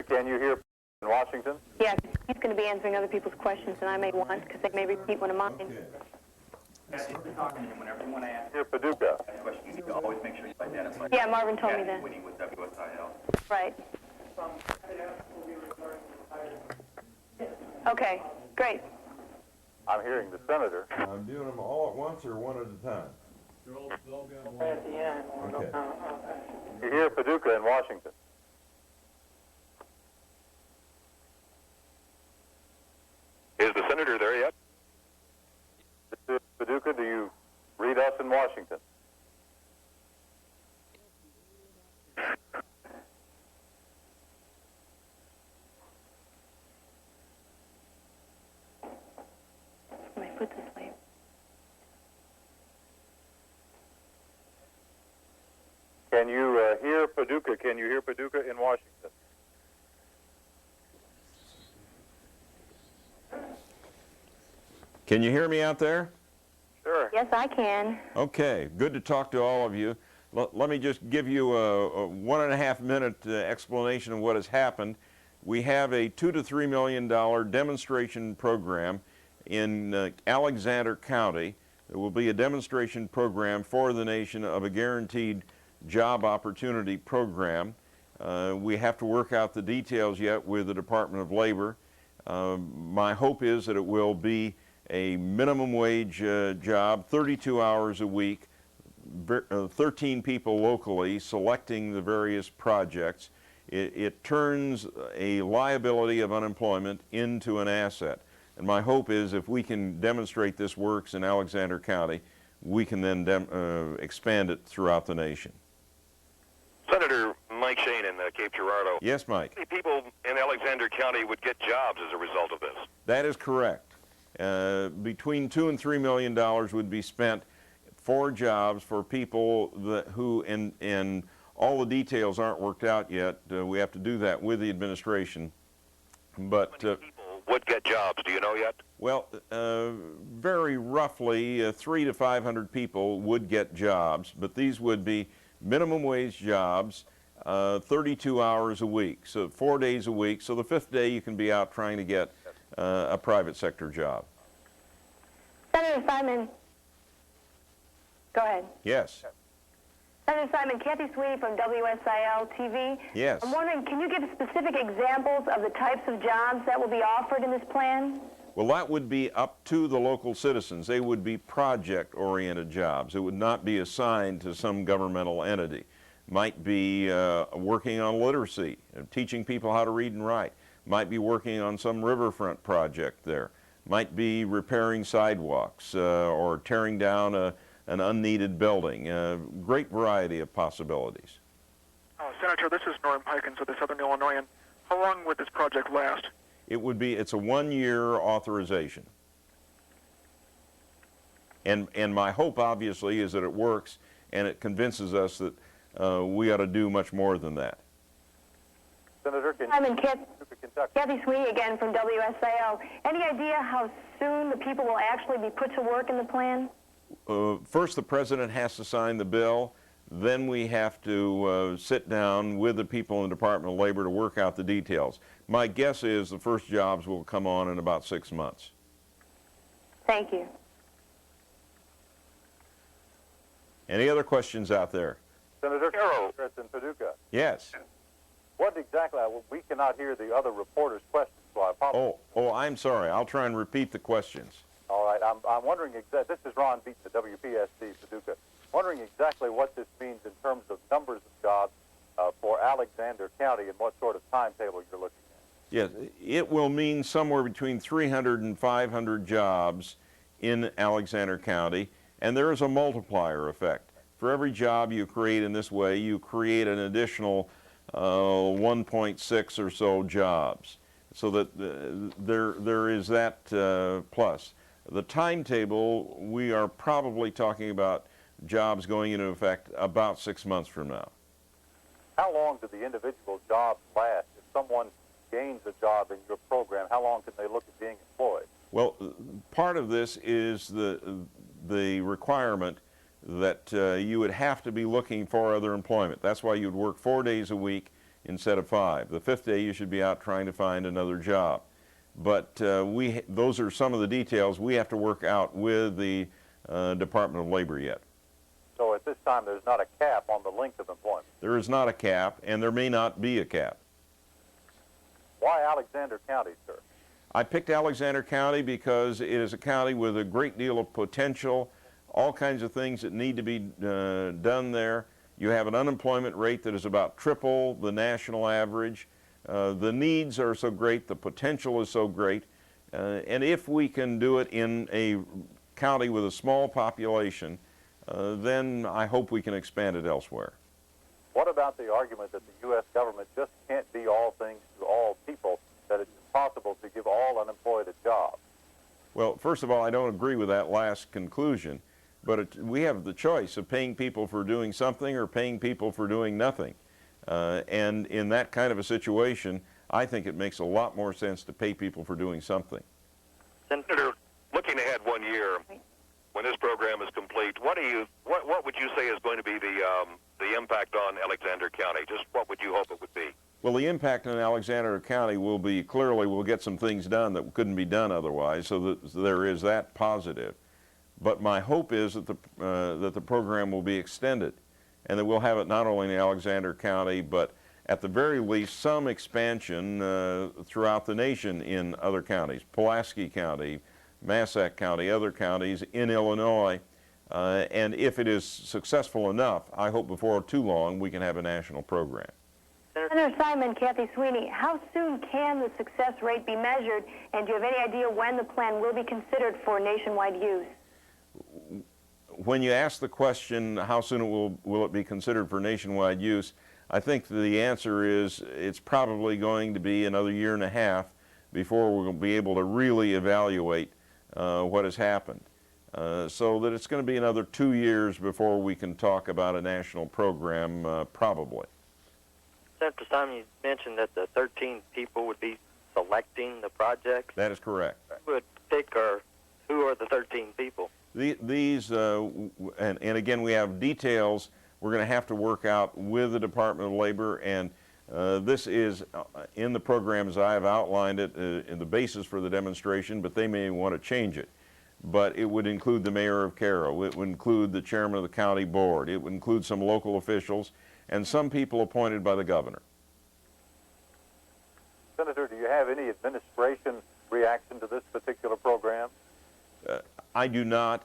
Can you hear in Washington? Yeah, he's going to be answering other people's questions, and I may want, because they may repeat one of mine. Okay. Whenever you want to ask Here, Paducah. a question, you need to always make sure you identify. Yeah, Marvin told me that. With WSIL. Right. Okay, great. I'm hearing the senator. I'm doing them all at once or one at a time? They'll be on one. Okay. You hear Paducah in Washington. Is the senator there yet? Mr. Paducah, do you read us in Washington? Let me put this way. Can you hear Paducah? Can you hear Paducah in Washington? Can you hear me out there? Sure. Yes, I can. Okay, good to talk to all of you. Let me just give you a 1.5 minute explanation of what has happened. We have a $2 to $3 million demonstration program in Alexander County. There will be a demonstration program for the nation of a guaranteed job opportunity program. We have to work out the details yet with the Department of Labor. My hope is that it will be a minimum wage job, 32 hours a week, 13 people locally selecting the various projects. It turns a liability of unemployment into an asset. And my hope is if we can demonstrate this works in Alexander County, we can then expand it throughout the nation. Senator Mike Shane in Cape Girardeau. Yes, Mike. How many people in Alexander County would get jobs as a result of this? That is correct. Between $2 and $3 million would be spent for jobs for people who, and all the details aren't worked out yet. We have to do that with the administration. But How many people would get jobs? Do you know yet? well, very roughly 300 to 500 people would get jobs, but these would be minimum wage jobs, 32 hours a week, so 4 days a week. So the fifth day you can be out trying to get a private sector job. Senator Simon, go ahead. Yes. Senator Simon, Kathy Sweeney from WSIL TV. Yes. I'm wondering, can you give specific examples of the types of jobs that will be offered in this plan? Well, that would be up to the local citizens. They would be project-oriented jobs. It would not be assigned to some governmental entity. Might be working on literacy, teaching people how to read and write. Might be working on some riverfront project there. Might be repairing sidewalks or tearing down an unneeded building. Great variety of possibilities. Senator, this is Norm Pikens with the Southern Illinoisan. How long would this project last? It's a 1-year authorization. And my hope, obviously, is that it works and it convinces us that we ought to do much more than that. Senator, can Simon, you Kentucky? Kathy Sweeney again from WSIL. Any idea how soon the people will actually be put to work in the plan? First, the president has to sign the bill. Then we have to sit down with the people in the Department of Labor to work out the details. My guess is the first jobs will come on in about 6 months. Thank you. Any other questions out there? Senator Carol. in Paducah. Yes. What exactly? We cannot hear the other reporter's questions, so I apologize. Oh, I'm sorry. I'll try and repeat the questions. All right. I'm wondering exactly. This is Ron Beaton, the WPSC Paducah. Wondering exactly what this means in terms of numbers of jobs for Alexander County and what sort of timetable you're looking at. Yes, it will mean somewhere between 300 and 500 jobs in Alexander County, and there is a multiplier effect. For every job you create in this way, you create an additional 1.6 or so jobs. So that there is that plus. The timetable, we are probably talking about jobs going into effect about 6 months from now. How long do the individual jobs last? If someone gains a job in your program, how long can they look at being employed? Well, part of this is the requirement that you would have to be looking for other employment. That's why you'd work 4 days a week instead of 5. The 5th day you should be out trying to find another job. But those are some of the details we have to work out with the Department of Labor yet. So at this time, there's not a cap on the length of employment. There is not a cap, and there may not be a cap. Why Alexander County, sir? I picked Alexander County because it is a county with a great deal of potential, all kinds of things that need to be done there. You have an unemployment rate that is about triple the national average. The needs are so great, the potential is so great, and if we can do it in a county with a small population, then I hope we can expand it elsewhere. What about the argument that the U.S. government just can't be all things to all people, that it's impossible to give all unemployed a job? Well, first of all, I don't agree with that last conclusion, but we have the choice of paying people for doing something or paying people for doing nothing. And in that kind of a situation, I think it makes a lot more sense to pay people for doing something. Senator, looking ahead 1 year, when this program is complete, what would you say is going to be the impact on Alexander County? Just what would you hope it would be? Well, the impact on Alexander County will be, clearly we'll get some things done that couldn't be done otherwise, so that there is that positive. But my hope is that the program will be extended, and that we'll have it not only in Alexander County, but at the very least some expansion throughout the nation in other counties, Pulaski County, Massac County, other counties in Illinois. And if it is successful enough, I hope before too long we can have a national program. Senator Simon, Kathy Sweeney, how soon can the success rate be measured, and do you have any idea when the plan will be considered for nationwide use? When you ask the question, how soon will it be considered for nationwide use, I think the answer is it's probably going to be another year and a half before we'll be able to really evaluate what has happened. So that it's going to be another 2 years before we can talk about a national program, probably. Senator Simon, you mentioned that the 13 people would be selecting the projects. That is correct. Who would pick, or who are the 13 people? These, and again, we have details we're going to have to work out with the Department of Labor, and this is in the program as I have outlined it in the basis for the demonstration, but they may want to change it. But it would include the mayor of Cairo, it would include the chairman of the county board, it would include some local officials, and some people appointed by the governor. Senator, do you have any administration reaction to this particular program? I do not.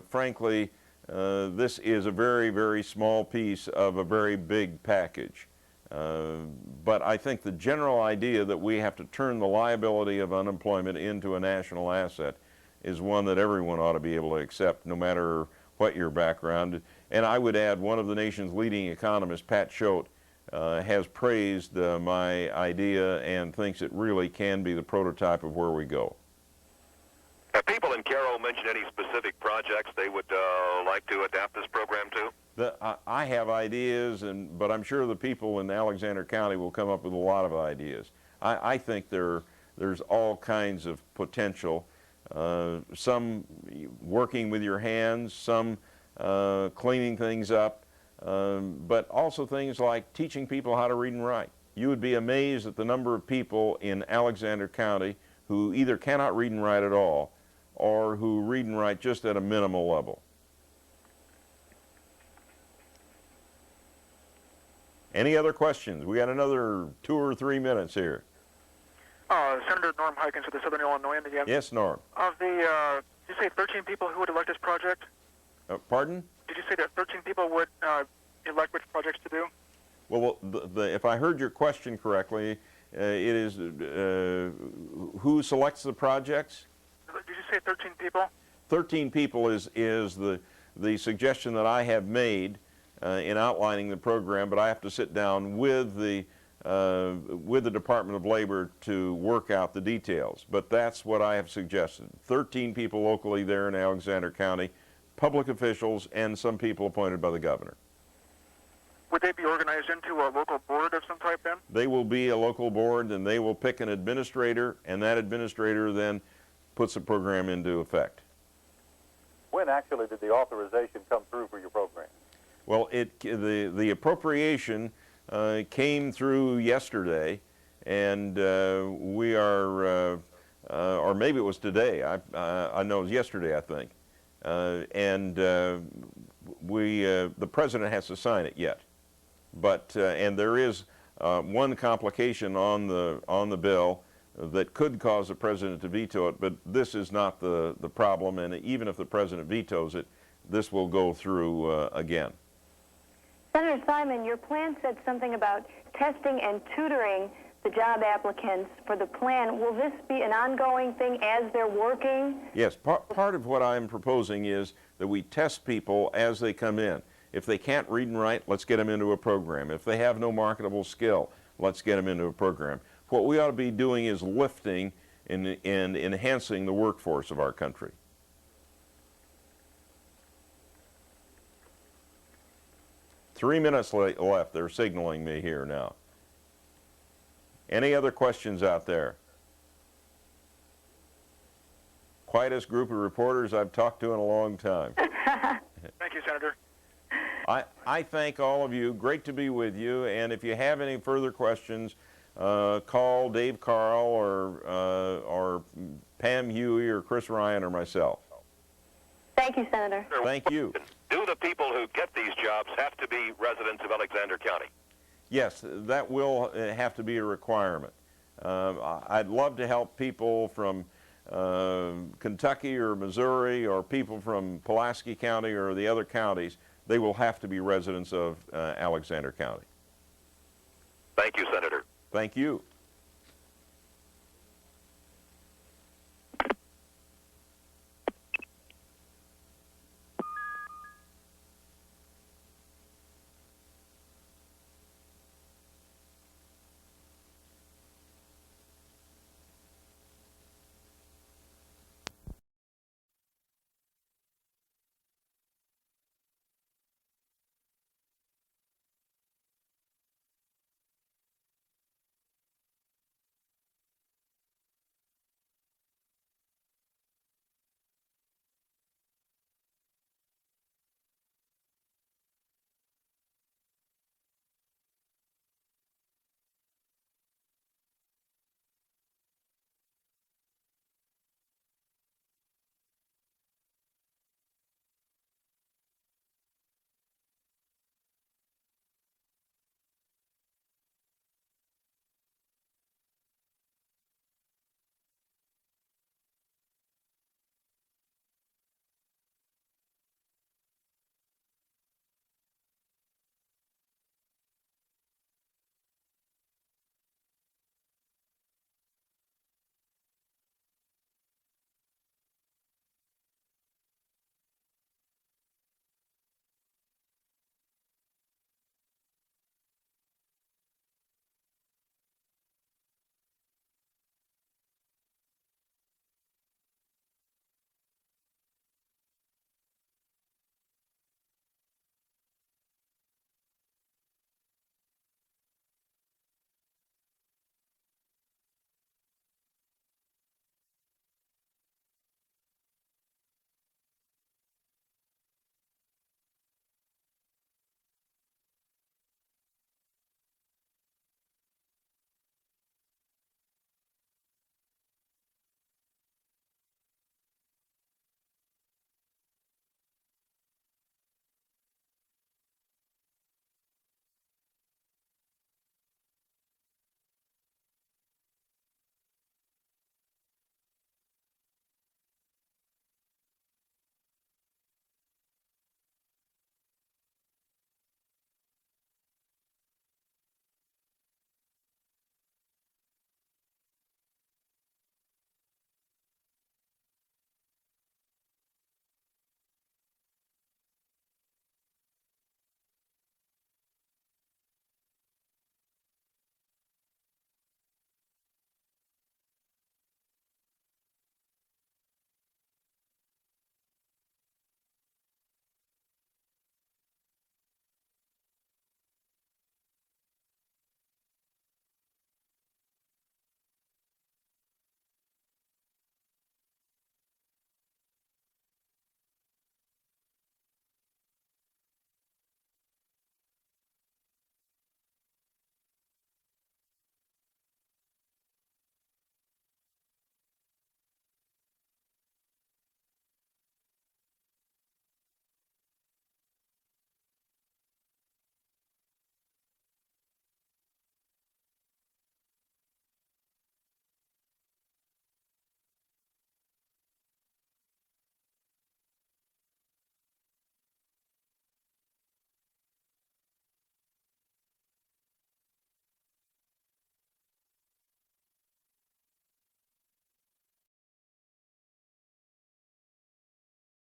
Frankly, this is a very, very small piece of a very big package. But I think the general idea that we have to turn the liability of unemployment into a national asset is one that everyone ought to be able to accept, no matter what your background. And I would add, one of the nation's leading economists, Pat Choate, has praised my idea and thinks it really can be the prototype of where we go. Have people in Cairo mentioned any specific projects they would like to adapt this program to? I have ideas, but I'm sure the people in Alexander County will come up with a lot of ideas. I think there's all kinds of potential. Some working with your hands, some cleaning things up, but also things like teaching people how to read and write. You would be amazed at the number of people in Alexander County who either cannot read and write at all, or who read and write just at a minimal level. Any other questions? We got another 2 or 3 minutes here. Senator Norm Hikins with the Southern Illinoisan again. Yes, Norm. Of the, did you say 13 people who would elect this project? Pardon? Did you say that 13 people would elect which projects to do? Well, if I heard your question correctly, it is who selects the projects? Did you say 13 people? 13 people is the suggestion that I have made in outlining the program, but I have to sit down with the Department of Labor to work out the details. But that's what I have suggested. 13 people locally there in Alexander County, public officials, and some people appointed by the governor. Would they be organized into a local board of some type then? They will be a local board, and they will pick an administrator, and that administrator then puts the program into effect. When actually did the authorization come through for your program? Well, the appropriation came through yesterday, and we are, or maybe it was today. I know it was yesterday, I think. And the president has to sign it yet. But and there is one complication on the bill that could cause the president to veto it, but this is not the problem, and even if the president vetoes it, this will go through again. Senator Simon, your plan said something about testing and tutoring the job applicants for the plan. Will this be an ongoing thing as they're working? Yes, part of what I'm proposing is that we test people as they come in. If they can't read and write, let's get them into a program. If they have no marketable skill, let's get them into a program. What we ought to be doing is lifting and enhancing the workforce of our country. Three minutes left. They're signaling me here now. Any other questions out there? Quietest group of reporters I've talked to in a long time. Thank you, Senator. I thank all of you. Great to be with you. And if you have any further questions, call Dave Carl or Pam Huey or Chris Ryan or myself. Thank you, Senator. Thank you. Do the people who get these jobs have to be residents of Alexander County? Yes, that will have to be a requirement. I'd love to help people from Kentucky or Missouri or people from Pulaski County or the other counties. They will have to be residents of Alexander County. Thank you, Senator. Thank you.